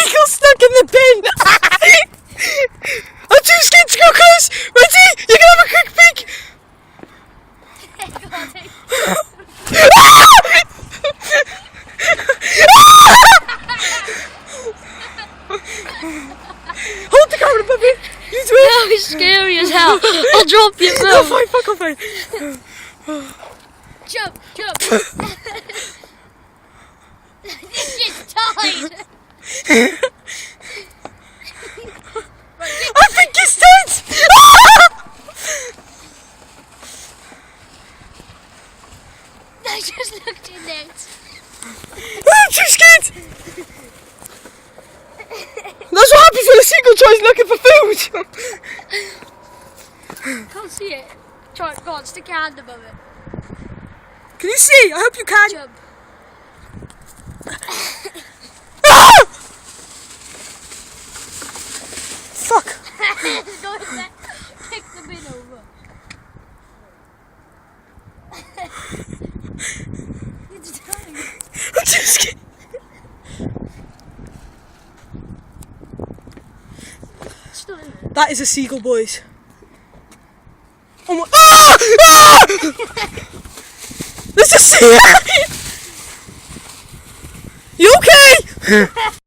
seagull stuck in the bin. I'm too scared to go close. Ready? You can have a quick peek. Hold the camera, puppy. You do it. That was scary as hell. I'll drop you, No, bro. fine, fuck off, fine. Jump. This just died. I think it's dead. I just looked in there. I'm too scared. That's what happens when a seagull tries looking for food. Can't see it. Can't stick your hand above it. Can you see? I hope you can. Jump. Ah! Fuck. Go in there. Kick the bin over. It's dying. I'm too scared. Stop. That is a seagull, boys. Oh my! Ah! Ah! There's a sea. You okay?